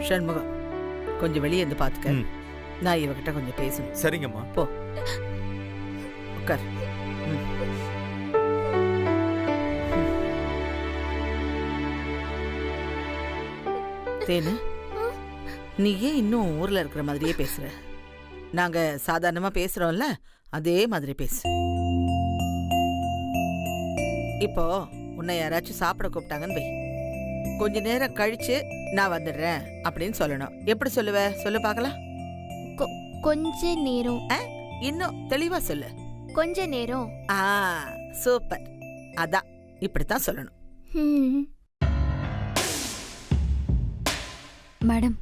ஷண்முகம், கொஞ்சம் வெளியே இருந்து பாத்துக்க. நான் இவகிட்ட கொஞ்சம் பேசணும். சரிங்கம்மா. போ உட்கார். தேனு, நீ ஏன் இன்னும் ஊர்ல இருக்கிற மாதிரியே பேசுற? நாங்க சாதாரணமா பேசுறோம்ல, அதே மாதிரி பேசு. இப்போ உன்னை யாராச்சும் சாப்பிட கூப்பிட்டாங்கன்னு வை, கொஞ்ச நேரம் கழிச்சு நான் வந்துடுறேன் அப்படின்னு சொல்லணும். எப்படி சொல்லுவ? சொல்லு பார்க்கலாம். கொஞ்ச நேரம். இன்னும் தெளிவா சொல்லு. கொஞ்ச நேரம். சூப்பர். அதான் இப்படித்தான் சொல்லணும். மேடம்,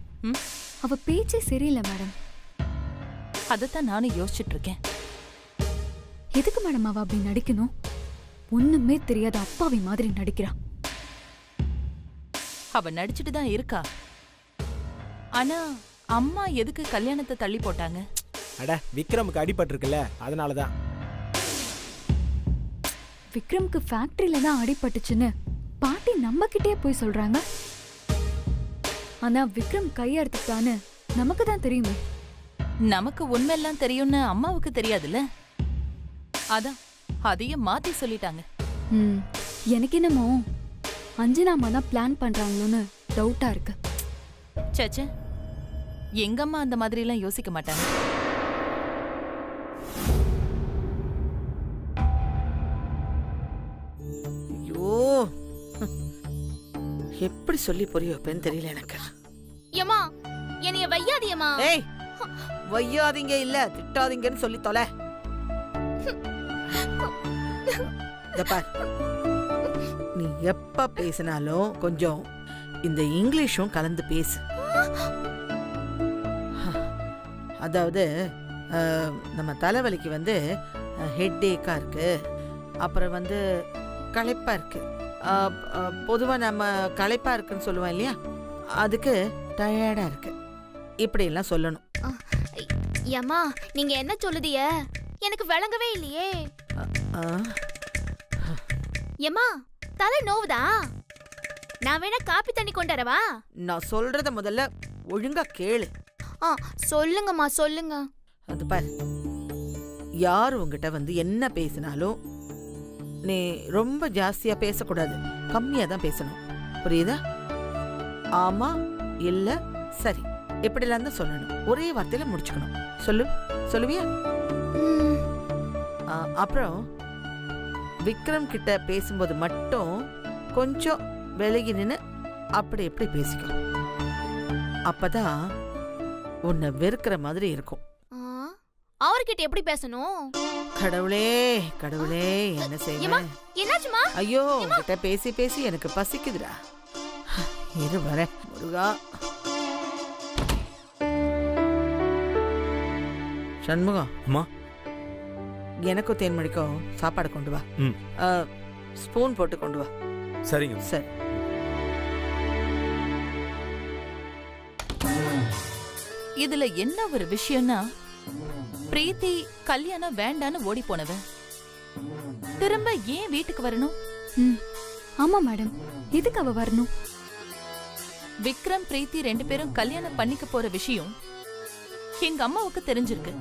அவ பேச்சே சரியில்லை மேடம். அதத்தான் நானும் யோசிச்சுட்டு இருக்கேன். எதுக்கு மேடம் அவ அப்படி நடிக்கணும்? ஒண்ணுமே தெரியாத அப்பாவி மாதிரி நடிக்கிறா. அவ நடிச்சுட்டு தான் இருக்கா. ஆனா அம்மா எதுக்கு கல்யாணத்தை தள்ளி போட்டாங்க? அட, விக்ரமுக்கு அடிபட்டிருக்குல்ல, அதனாலதான். விக்ரமுக்கு ஃபேக்டரியில தான் அடிபட்டுச்சுன்னு பாட்டி நம்ம கிட்டே போய் சொல்றாங்க. ஆனா விக்ரம் கையெடுத்துட்டான்னு நமக்கு தான் தெரியுமே. நமக்கு உண்மையெல்லாம் தெரியும்னு அம்மாவுக்கு தெரியாதுல்ல, அதான் அதையும் மாத்தி சொல்லிட்டாங்க. எனக்கு என்னமோ அஞ்சனாமா தான் பிளான் பண்றாங்களோன்னு டவுட்டா இருக்கு. சேச்சே, எங்க அம்மா அந்த மாதிரி எல்லாம் யோசிக்க மாட்டாங்க. ஐயோ, எப்படி சொல்லி புரிய வைப்பேன்னு தெரியல எனக்கு. ஏமா, என்னைய வையாதியம்மா. ஏய், வையாதீங்க இல்ல, திட்டாதீங்கன்னு சொல்லி தொலை. பார், நீ எப்ப பேசினாலும் கொஞ்சம் இந்த இங்கிலீஷும் கலந்து பேசு. அதாவது நம்ம தலைவலிக்கு வந்து ஹெட்டேக்கா இருக்கு, அப்புறம் வந்து களைப்பா இருக்கு. பொதுவா நம்ம களைப்பா இருக்குன்னு சொல்லுவோம் இல்லையா, அதுக்கு டயர்டா இருக்கு, இப்படி எல்லாம் சொல்லணும். ஏமா, நீங்க என்ன சொல்லுதிய? எனக்கு விளங்கவே இல்லையே. ஏமா, தலை நோவுதா? நான் வேணா காப்பி தண்ணி கொண்டறவா? நான் சொல்றத முதல்ல ஒழுங்கா கேளு. சொல்லுங்கம்மா, சொல்லுங்க. அது பாரு, யார் உங்ககிட்ட வந்து என்ன பேசினாலும் நீ ரொம்ப ஜாஸ்தியா பேசக்கூடாது, கம்மியா தான் பேசணும். புரியுதா? ஆமா, இல்ல, சரி, இப்படிலாம் தான் சொல்லணும். ஒரே வார்த்தையில முடிச்சுக்கணும். சொல்லுவியா? அப்புறம் விக்ரம் கிட்ட பேசும்போது மட்டும் கொஞ்சம் விலகி நின்னு அப்படி எப்படி பேசிக்கோ. அப்பதான் உன்னை வெறுக்கிற மாதிரி இருக்கும். அவர்கிட்ட எப்படி பேசணும்? கடவுளே கடவுளே, என்ன செய்வேன்? என்னாச்சுமா? ஐயோ, உன்கிட்ட பேசி பேசி எனக்கு பசிக்குதுடா. இரு வரேன். முருகா. சண்முகம், அம்மா, எனக்கும் தேன்மொழிக்கும் சாப்பாடு கொண்டு வா. ஸ்பூன் போட்டு கொண்டு வா. சரிங்க. சரி. இதுல என்ன ஒரு விஷயம்னா, பிரீத்தி கல்யாணம் வேண்டான்னு ஓடி போனவன் திரும்ப ஏன் வீட்டுக்கு வரணும்? ஆமா மேடம், எதுக்கு அவ வரணும்? விக்ரம் பிரீத்தி 2 பேரும் கல்யாணம் பண்ணிக்க போற விஷயம் எங்க அம்மாவுக்கு தெரிஞ்சிருக்கு.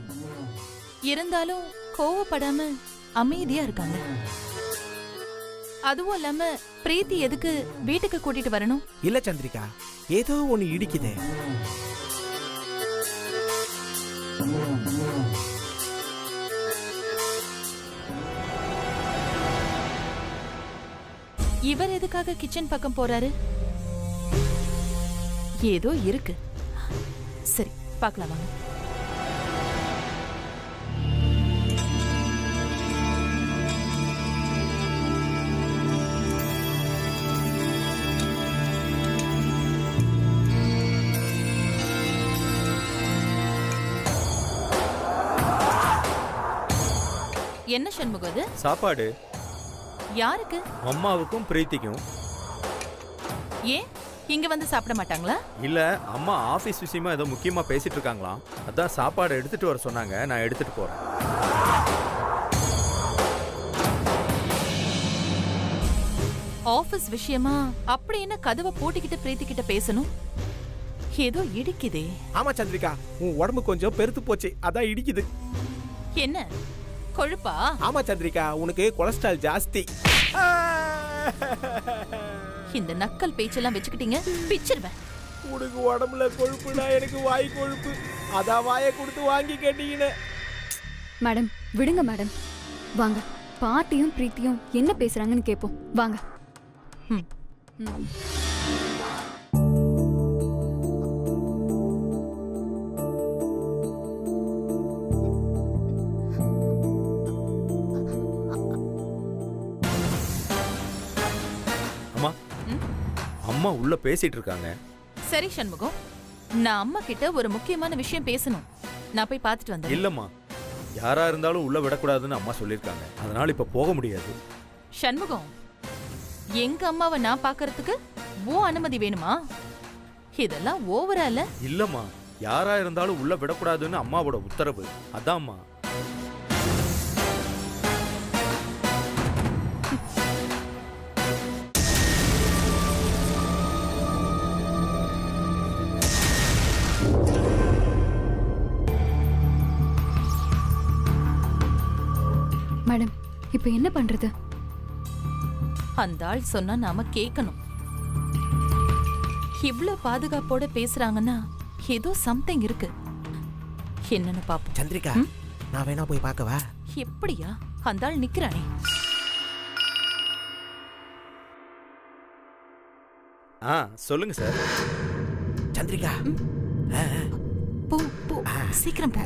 இருந்தாலும் கோவப்படாம அமைதியா இருக்காங்க. அதுவும் இல்லாம பிரீத்தி எதுக்கு வீட்டுக்கு கூட்டிட்டு வரணும்? இல்ல சந்திரிகா, ஏதோ ஒண்ணு இடிக்குது. இவர் எதுக்காக கிச்சன் பக்கம் போறாரு? ஏதோ இருக்கு. சரி, பார்க்கலாம் வாங்க. என்ன சண்முகம் அது? சாப்பாடு. யாருக்கு? அம்மாவுக்கும் பிரீத்திக்கும். ஏன் இங்க வந்து சாப்பிட மாட்டாங்களா? இல்ல, அம்மா ஆபீஸ் விஷயமா ஏதோ முக்கியமா பேசிட்டு இருக்காங்களாம். அதான் சாப்பாடு எடுத்துட்டு வர சொன்னாங்க, நான் எடுத்துட்டு போறேன். ஆபீஸ் விஷயமா அப்படி என்ன கதவை பூட்டிக்கிட்டு பிரீத்தி கிட்ட பேசணும்? ஏதோ இடிக்குதே. ஆமா சந்திரிகா, உன் உடம்பு கொஞ்சம் பெருத்து போச்சு, அதான் இடிக்குது. என்ன கொழுப்பா? ஆமா சந்திரிகா, உனக்கு கொலஸ்ட்ரால் ஜாஸ்தி. இந்த நக்கல் பேச்செல்லாம் வச்சுக்கிட்டீங்க பிச்சிருவேன். உனக்கு உடம்புல கொழுப்புனா எனக்கு வாய் கொழுப்பு, அதான் வாயை கொடுத்து வாங்கி கேட்டீங்கன்னு. மேடம் விடுங்க மேடம், வாங்க பாட்டியும் பிரீத்தியும் என்ன பேசுறாங்கன்னு கேட்போம் வாங்க. ம். ம். அம்மா அம்மா உள்ள பேசிட்டு இருக்காங்க. சரி சண்முகம், நான் அம்மா கிட்ட ஒரு முக்கியமான விஷயம் பேசணும். நான் போய் பார்த்துட்டு வந்தேன். இல்லம்மா, யாரா இருந்தாலும் உள்ள விடக்கூடாதுன்னு அம்மா சொல்லியிருக்காங்க. அதனால இப்ப போக முடியாது. சண்முகம், எங்க அம்மாவை நான் பார்க்கறதுக்கு உன் அனுமதி வேணுமா? இதெல்லாம் ஓவரா இல்ல? இல்லம்மா, யாரா இருந்தாலும் உள்ள விடக்கூடாதுன்னு அம்மாவோட உத்தரவு. அதான்மா. மேடம் இப்போ என்ன பண்றது? அந்த ஆள் சொன்னா நாம கேட்கணும். இவ்ளோ பாதுகாப்போட பேசுறாங்கன்னா ஏதோ சம்திங் இருக்கு. என்னன்னு பாப்போம். சந்திரிகா, நான் வேணா போய் பார்க்கவா? எப்படியா? அந்த ஆள் நிக்கிறானே. சொல்லுங்க சார். சந்திரிகா, போ போ, சீக்கிரம் போ.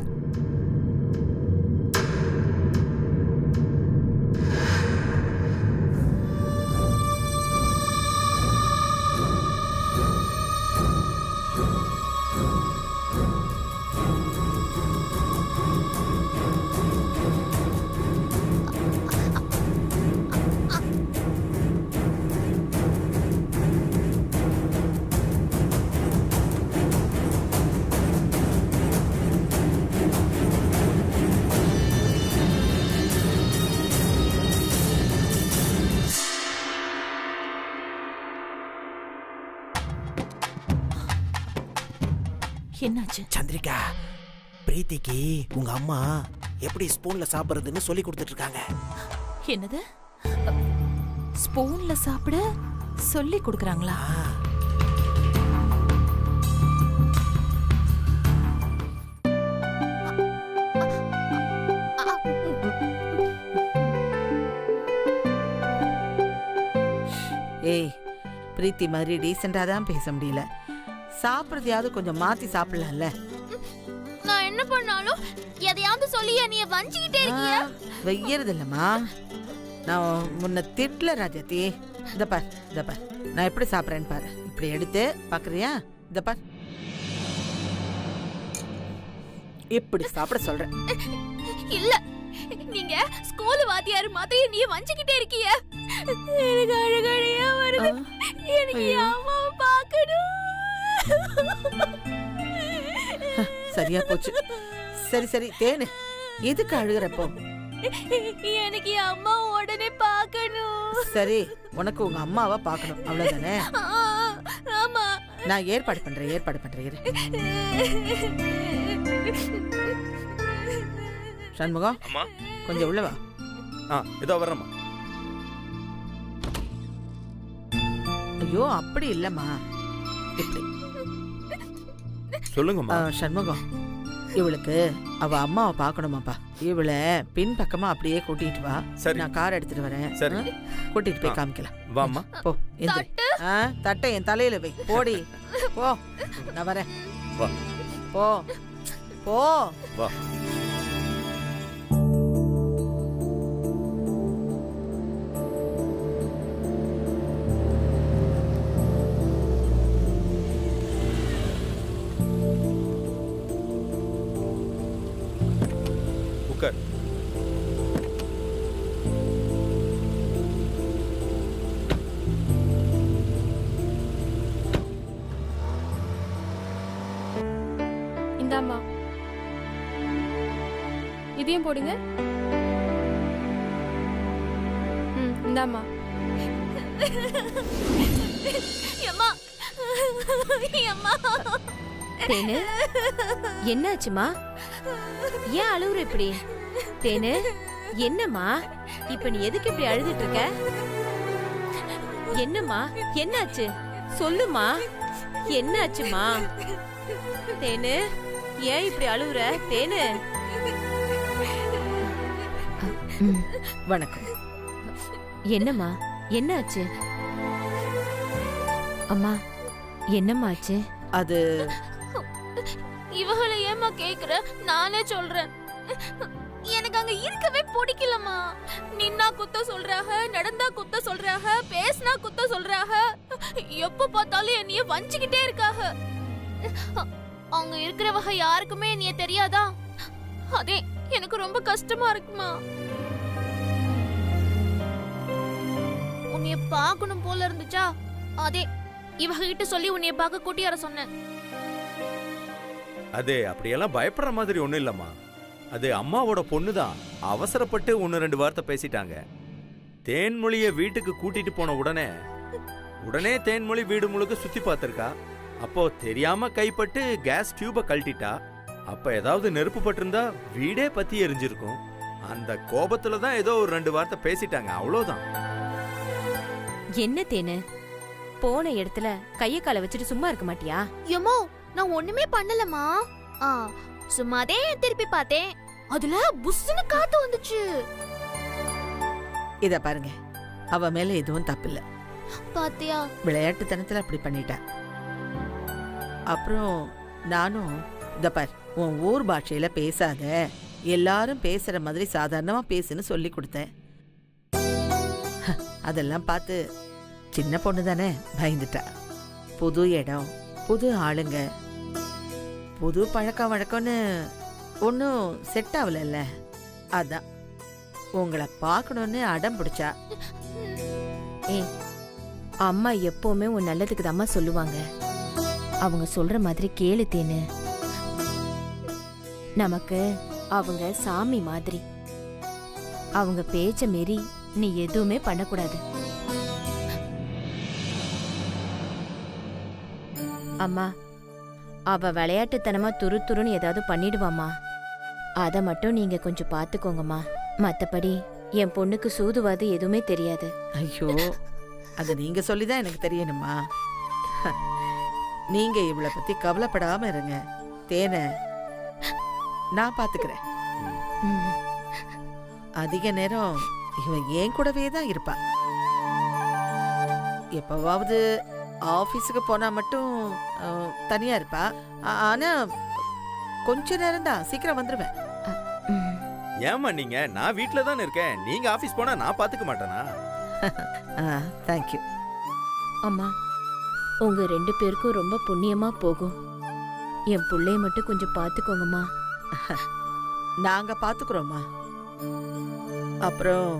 என்னாச்சு? சந்திரிகா, பிரீத்திக்கு உங்க அம்மா எப்படி ஸ்பூன்ல சாப்பிடுறதுன்னு சொல்லி கொடுத்துட்டு இருக்காங்க. என்னது? ஸ்பூன்ல சாப்பிட சொல்லி கொடுக்கறாங்களா? ஏய், பிரீத்தி மாதிரி டீசெண்டா தான் பேச முடியல. சாப்பிடுறதையாவது கொஞ்சம் மாத்தி சாப்பிடலாம்ல. நான் என்ன பண்ணாலும் எதையாவது சொல்லி என்னைய வஞ்சிக்கிட்டே இருக்கிய. வெய்யறது இல்லம்மா, நான் முன்ன திட்டல ராஜாத்தி. இத பார், இத பார், நான் எப்படி சாப்பிட்றேன்னு பாரு. இப்படி எடுத்து பாக்குறியா? இத பார், இப்படி சாப்பிட சொல்றேன். இல்ல, நீங்க ஸ்கூல் வாத்தியார் மாதிரி என்னைய வஞ்சிக்கிட்டே இருக்கிய. எனக்கு அழுகையா வருது. எனக்கு அம்மாவை பார்க்கணும். சரியா போச்சு. சரி சரி தேனு, எதுக்கு அழுகிறப்போ? எனக்கு அம்மா உடனே பார்க்கணும். சரி, உனக்கு உங்க அம்மாவை பார்க்கணும், அவ்வளவுதானே? ஆமா, நான் ஏற்பாடு பண்றேன். இரு. சண்முகம், அம்மா கொஞ்சம் உள்ள வா. இதோ வர்றேம்மா. ஐயோ, அப்படி இல்லம்மா, இப்படி. சொல்லுங்கம்மா. சண்முகம், இவளுக்கு அவ அம்மாவை பார்க்கணுமாப்பா. இவளை பின் பக்கமா அப்படியே கூட்டிட்டு வா. சரி. நான் கார் எடுத்துட்டு வரேன். சரி. கூட்டிட்டு போய் காமிக்கலாம். வாம்மா. போ, எந்திரி. தட்டை என் தலையில வை. போடி, போ. நான் வரேன். வா. போ போ. வா. உட்கார். இந்தாம்மா, இதையும் போடுங்க. இந்தாம்மா. அம்மா, அம்மா. தேனு என்னாச்சுமா? ஏன் அழுவுற இப்படி? தேனு என்னம்மா இப்ப நீ எதுக்கு இப்படி அழுதுட்டு இருக்க? என்னம்மா என்னாச்சு சொல்லுமா, என்னாச்சுமா? தேனு ஏன் இப்படி அழுவுற? தேனு வணக்கம். என்னம்மா என்னாச்சு? அம்மா என்னம்மா ஆச்சு? அது இவகளை ஏமா கேக்குற? நானே சொல்றேன். எனக்கு அங்க இருக்கவே பிடிக்கலமா. நின்னா குத்த சொல்றாங்க, நடந்தா குத்த சொல்றாங்க, பேசினா குத்த சொல்றாங்க. எப்ப பார்த்தாலும் என்னைய வஞ்சிக்கிட்டே இருக்காங்க. அங்க இருக்கிறவங்க யாருக்குமே என்னைய தெரியாதா? அதே எனக்கு ரொம்ப கஷ்டமா இருக்குமா. உன்னைய பார்க்கணும் போல இருந்துச்சா, அதே இவங்க கிட்ட சொல்லி உன்னைய பார்க்க கூட்டி வர சொன்னேன். அது அப்படியெல்லாம் பயப்படுற மாதிரி ஒண்ணும் இல்லம்மா. அது அம்மாவோட பொண்ணுதான். அவசரப்பட்டு 1-2 வார்த்தை பேசிட்டாங்க. தேன்மொழிய வீட்டுக்கு கூட்டிட்டு போன உடனே தேன்மொழி வீடு முழுக்க சுத்தி பார்த்திருக்கா. அப்போ தெரியாம கைப்பட்டு கேஸ் டியூப கழட்டிட்டா. அப்ப ஏதாவது நெருப்பு பட்டிருந்தா வீடே பத்தி எரிஞ்சிருக்கும். அந்த கோபத்துல தான் ஏதோ ஒரு 2 வார்த்தை பேசிட்டாங்க, அவ்வளவுதான். என்ன தேனு, போன இடத்துல கைய கால வச்சுட்டு சும்மா இருக்க மாட்டியா? யமோ, நான் ஒண்ணுமே பண்ணலமா. சும்மாதே திருப்பி பார்த்தேன். அதுல புஸ்ஸுன்னு காத்து வந்துச்சு. இத பாருங்க, அவ மேல எதுவும் தப்பில்ல. பாத்தியா? விளையாட்டுத்தனத்துல அப்படி பண்ணிட்டா. அப்புறம் நானும் இத பார், உன் ஊர் பாஷையில பேசாத, எல்லாரும் பேசுற மாதிரி சாதாரணமா பேசுன்னு சொல்லி கொடுத்தேன். அதெல்லாம் பார்த்து சின்ன பொண்ணு தானே பயந்துட்டா. புது இடம், புது ஆளுங்க, புது பழக்க வழக்கம்னு ஒன்னும் செட் ஆகல. அதான் உங்களை பார்க்கணும்னு அடம் பிடிச்சா. அம்மா எப்பவுமே உன் நல்லதுக்கு தாம்மா சொல்லுவாங்க. அவங்க சொல்ற மாதிரி கேளு தேனு. நமக்கு அவங்க சாமி மாதிரி. அவங்க பேச்ச மீறி நீ எதுவுமே பண்ணக்கூடாது. அம்மா, அவ விளையாட்டுத்தனமா துருன்னு ஏதாவது பண்ணிடுவாமா. அத மட்டும் நீங்க கொஞ்சம் பாத்துக்கோங்கம்மா. மத்தபடி என் பொண்ணுக்கு சூதுவாது எதுவுமே தெரியாது. ஐயோ, அது நீங்க சொல்லிதான் எனக்கு தெரியணுமா? நீங்க இவளை பத்தி கவலைப்படாம இருங்க. தேனை நான் பாத்துக்கிறேன். அதிக நேரம் இவ ஏன் கூடவே தான் இருப்பா. எப்பவாவது ஆபீஸுக்கு போனா மட்டும் தனியா இருப்பா. ஆனா கொஞ்ச நேரம் தான், சீக்கிரம் வந்துருவேன். ஏமா நீங்க? நான் வீட்டுல தானே இருக்கேன். நீங்க ஆபீஸ் போனா நான் பாத்துக்க மாட்டேனா? தேங்க்யூ. அம்மா, உங்க 2 பேருக்கும் ரொம்ப புண்ணியமா போகும். என் பிள்ளைய மட்டும் கொஞ்சம் பாத்துக்கோங்கம்மா. நாங்க பாத்துக்கிறோம்மா. அப்புறம்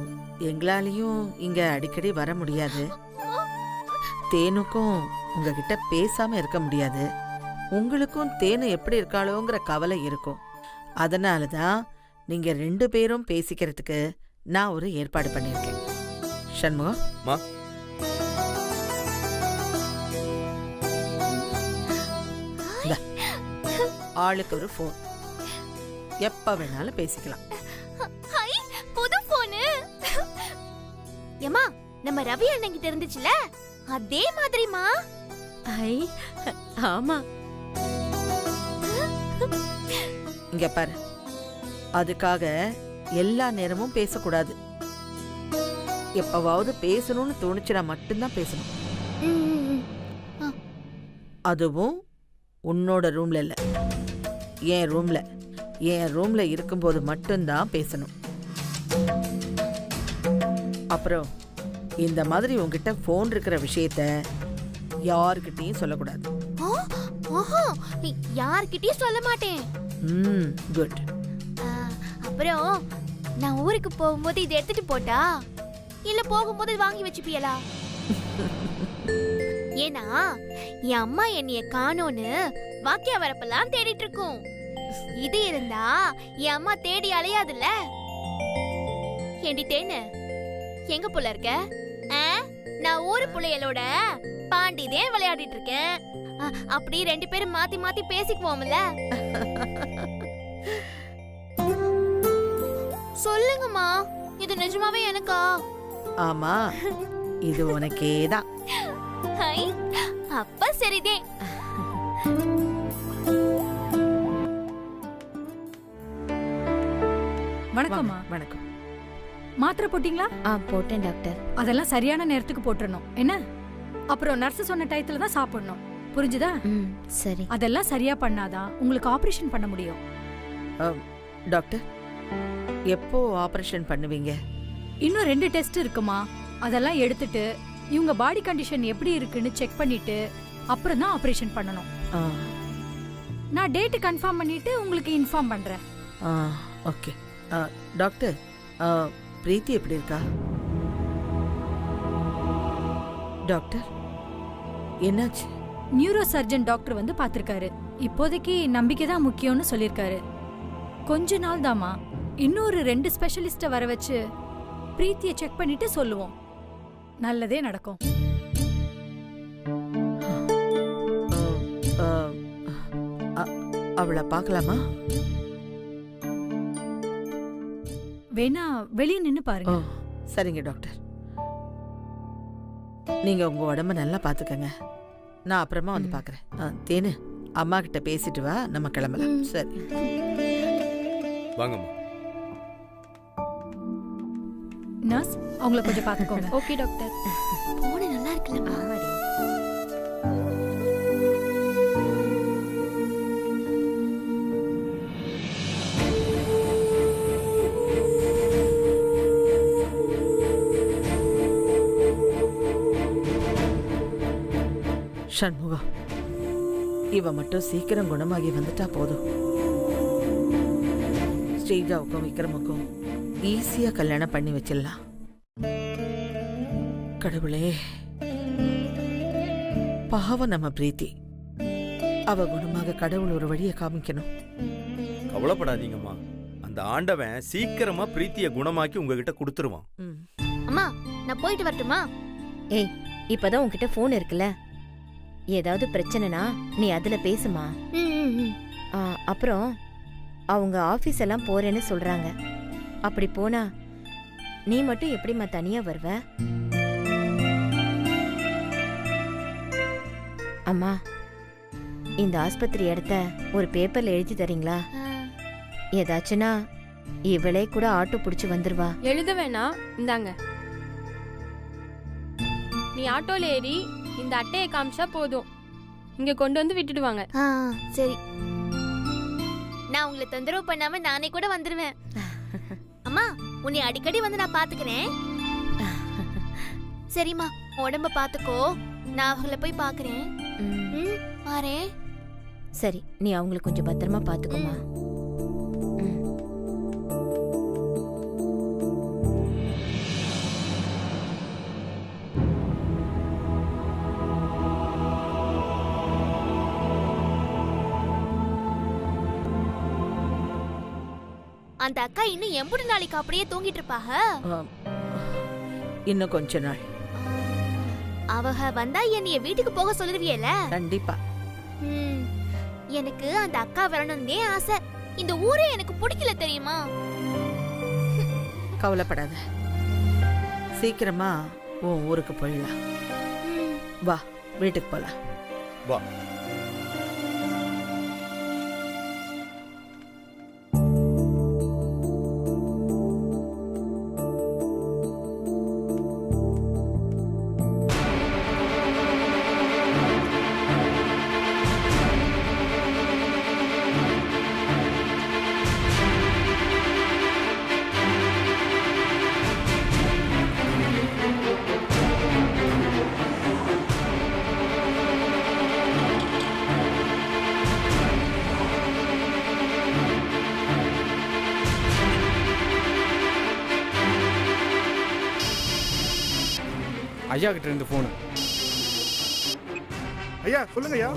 எங்களாலையும் இங்க அடிக்கடி வர முடியாது. தேனுக்கும் உங்ககிட்ட பேசாம இருக்க முடியாது. உங்களுக்கும் தேனு எப்படி இருக்காளோங்கிற கவலை இருக்கும். அதனாலதான் நீங்க 2 பேரும் பேசிக்கிறதுக்கு நான் ஒரு ஏற்பாடு பண்ணிருக்கேன். சண்முகம், ஆளுக்கு ஒரு போன், எப்ப வேணாலும் பேசிக்கலாம். புது போனு. ஏமா, நம்ம ரவி அண்ணன் கிட்ட இருந்துச்சுல, அதே மாதிரிமா. ஐ, ஆமா. இங்க பாரு, அதுக்காக எல்லா நேரமும் பேசக்கூடாது. எப்பவாவது பேசணும்னு தோணுச்சுனா மட்டும்தான் பேசணும். அதுவும் உன்னோட ரூம்ல இல்ல, என் ரூம்ல. என் ரூம்ல இருக்கும்போது மட்டும்தான் பேசணும். அப்புறம் இந்த மாதிரி உங்ககிட்ட போன் இருக்கிற விஷயத்த யார்கிட்டயும் சொல்லக்கூடாது. யார்கிட்டயும் சொல்ல மாட்டேன். குட். அப்புறம் நான் ஊருக்கு போகும்போது இதை எடுத்துட்டு போட்டா, இல்ல போகும்போது வாங்கி வச்சுப்பியலா? ஏன்னா என் அம்மா என்னைய காணோன்னு வாக்கியா வரப்பெல்லாம் தேடிட்டு இருக்கும். இது இருந்தா என் அம்மா தேடி அலையாதுல்ல. ஏண்டி தேனு, எங்க புள்ள இருக்க? நான் ஊரு புள்ளைகளோட பாண்டிதே விளையாடிட்டு இருக்கேன். அப்படி 2 பேரும் மாத்தி மாத்தி பேசிக்குவோம்ல. சொல்லுங்கம்மா, இது நிஜமாவே எனக்கா? ஆமா, இது உனக்கேதான். ஹை, அப்ப சரிதே. வணக்கம்மா. வணக்கம். மாத்திரை போட்டீங்களா? போட்டேன் டாக்டர். அதெல்லாம் சரியான நேரத்துக்கு போட்டுறணும் என்ன? அப்புறம் நர்ஸ் சொன்ன டயத்துல தான் சாப்பிடணும், புரிஞ்சுதா? சரி. அதெல்லாம் சரியா பண்ணாதான் உங்களுக்கு ஆபரேஷன் பண்ண முடியும். டாக்டர், எப்போ ஆபரேஷன் பண்ணுவீங்க? இன்னும் 2 டெஸ்ட் இருக்குமா, அதெல்லாம் எடுத்துட்டு இவங்க பாடி கண்டிஷன் எப்படி இருக்குன்னு செக் பண்ணிட்டு அப்புறம் தான் ஆபரேஷன் பண்ணணும். நான் டேட் கன்ஃபார்ம் பண்ணிட்டு உங்களுக்கு இன்ஃபார்ம் பண்றேன். ஓகே. டாக்டர், பிரீத்தி எப்படி இருக்கா? டாக்டர், என்னாச்சு? நியூரோ சர்ஜன் டாக்டர் வந்து பார்த்திருக்காரு. இப்போதைக்கு நம்பிக்கை தான் முக்கியம்னு சொல்லியிருக்காரு. கொஞ்ச நாள் தாமா, இன்னொரு 2 ஸ்பெஷலிஸ்ட வர வச்சு பிரீத்தியை செக் பண்ணிட்டு சொல்லுவோம். நல்லதே நடக்கும். அவளை பார்க்கலாமா? வேணா வெளியே நின்னு பாருங்க. சரிங்க டாக்டர். நீங்க உங்க உடம்ப நல்லா பாத்துக்கங்க. நான் அப்புறமா வந்து பாக்குறேன். தேனு, அம்மா கிட்ட பேசிட்டு வா, நம்ம கிளம்பலாம். சரி வாங்கம்மா. நர்ஸ், அவங்கள கொஞ்சம் பாத்துக்கோங்க. Okay doctor. போன நல்லா இருக்குல்ல? சண்முகம், இவ மட்டும் சீக்கிரம் குணமாகி வந்துட்டா போதும். ஸ்ரீஜாவுக்கும் விக்ரமுக்கும் ஈஸியா கல்யாணம் பண்ணி வச்சிடலாம். கடவுளே, பாவம் நம்ம பிரீத்தி. அவ குணமாக கடவுள் ஒரு வழியை காமிக்கணும். கவலைப்படாதீங்கம்மா, அந்த ஆண்டவன் சீக்கிரமா பிரீத்திய குணமாக்கி உங்ககிட்ட கொடுத்துருவான். அம்மா, நான் போயிட்டு வரட்டுமா? ஏய், இப்பதான் உன்கிட்ட போன் இருக்குல்ல, ஏதாவது பிரச்சனைனா நீ அதுல பேசுமா. அப்புறம் அவங்க ஆபீஸ் எல்லாம் போறேன்னு சொல்றாங்க. அப்படி போனா நீ மட்டும் எப்படிமா தனியா வருவ? அம்மா, இந்த ஆஸ்பத்திரி இடத்த ஒரு பேப்பர்ல எழுதி தரீங்களா? ஏதாச்சுன்னா இவளே கூட ஆட்டோ பிடிச்சு வந்துருவா. எழுத வேணாம், இந்தாங்க. நீ ஆட்டோல ஏறி இந்த அட்டையை காமிச்சா போதும், இங்க கொண்டு வந்து விட்டுடுவாங்க. சரி, நான் உங்களை தொந்தரவு பண்ணாம நானே கூட வந்துருவேன். அம்மா, உன்னை அடிக்கடி வந்து நான் பாத்துக்கிறேன். சரிம்மா, உடம்ப பாத்துக்கோ, நான் அவங்கள போய் பாக்குறேன். பாரேன். சரி, நீ அவங்களை கொஞ்சம் பத்திரமா பாத்துக்கோமா. அந்த அக்கா இன்னும் எம்புடு நாளைக்கு அப்படியே தூங்கிட்டு இருப்பாக? இன்னும் கொஞ்ச நாள். அவங்க வந்தா என்னைய வீட்டுக்கு போக சொல்லுவியல? கண்டிப்பா. எனக்கு அந்த அக்கா வரணும்னே ஆசை. இந்த ஊரே எனக்கு பிடிக்கல தெரியுமா? கவலைப்படாத, சீக்கிரமா உன் ஊருக்கு போயிடலாம். வா, வீட்டுக்கு போலாம். வா. ஐயா கிட்ட இருந்து போன். ஐயா சொல்லுங்க ஐயா.